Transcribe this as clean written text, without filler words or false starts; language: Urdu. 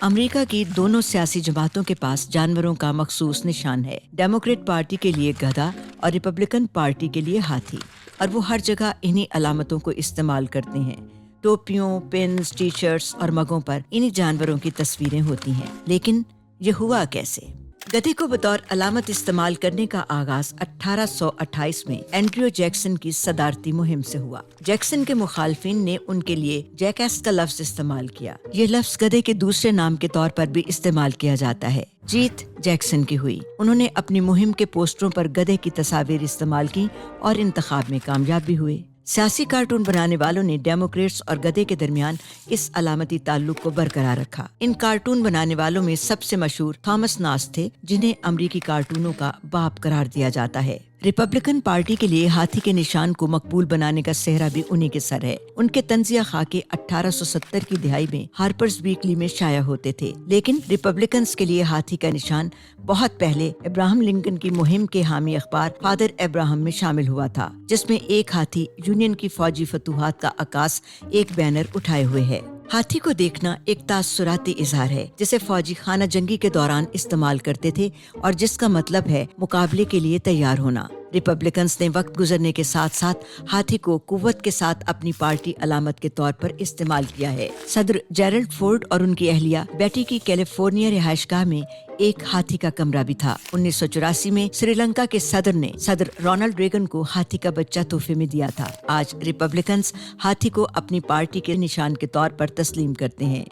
امریکہ کی دونوں سیاسی جماعتوں کے پاس جانوروں کا مخصوص نشان ہے۔ ڈیموکریٹ پارٹی کے لیے گدھا اور ریپبلکن پارٹی کے لیے ہاتھی، اور وہ ہر جگہ انہی علامتوں کو استعمال کرتے ہیں۔ ٹوپیوں، پنز، ٹی شرٹس اور مگوں پر انہی جانوروں کی تصویریں ہوتی ہیں۔ لیکن یہ ہوا کیسے؟ گدھے کو بطور علامت استعمال کرنے کا آغاز 1828 میں اینڈریو جیکسن کی صدارتی مہم سے ہوا۔ جیکسن کے مخالفین نے ان کے لیے جیکیس کا لفظ استعمال کیا۔ یہ لفظ گدھے کے دوسرے نام کے طور پر بھی استعمال کیا جاتا ہے۔ جیت جیکسن کی ہوئی۔ انہوں نے اپنی مہم کے پوسٹروں پر گدھے کی تصاویر استعمال کی اور انتخاب میں کامیاب بھی ہوئے۔ سیاسی کارٹون بنانے والوں نے ڈیموکریٹس اور گدھے کے درمیان اس علامتی تعلق کو برقرار رکھا۔ ان کارٹون بنانے والوں میں سب سے مشہور تھامس ناس تھے، جنہیں امریکی کارٹونوں کا باپ قرار دیا جاتا ہے۔ ریپبلکن پارٹی کے لیے ہاتھی کے نشان کو مقبول بنانے کا سہرا بھی انہی کے سر ہے۔ ان کے طنزیہ خاکے 1870 کی دہائی میں ہارپرز ویکلی میں شائع ہوتے تھے، لیکن ریپبلکنز کے لیے ہاتھی کا نشان بہت پہلے ابراہم لنکن کی مہم کے حامی اخبار فادر ابراہم میں شامل ہوا تھا، جس میں ایک ہاتھی یونین کی فوجی فتوحات کا عکاس ایک بینر اٹھائے ہوئے ہے۔ ہاتھی کو دیکھنا ایک تاثراتی اظہار ہے، جسے فوجی خانہ جنگی کے دوران استعمال کرتے تھے اور جس کا مطلب ہے مقابلے کے لیے تیار ہونا۔ ریپبلکنز نے وقت گزرنے کے ساتھ ساتھ ہاتھی کو قوت کے ساتھ اپنی پارٹی علامت کے طور پر استعمال کیا ہے۔ صدر جیرلڈ فورڈ اور ان کی اہلیہ بیٹی کی کیلیفورنیا رہائش گاہ میں ایک ہاتھی کا کمرہ بھی تھا۔ 1984 میں سری لنکا کے صدر نے صدر رونلڈ ریگن کو ہاتھی کا بچہ تحفے میں دیا تھا۔ آج ریپبلکنز ہاتھی کو اپنی پارٹی کے نشان کے طور پر تسلیم کرتے ہیں۔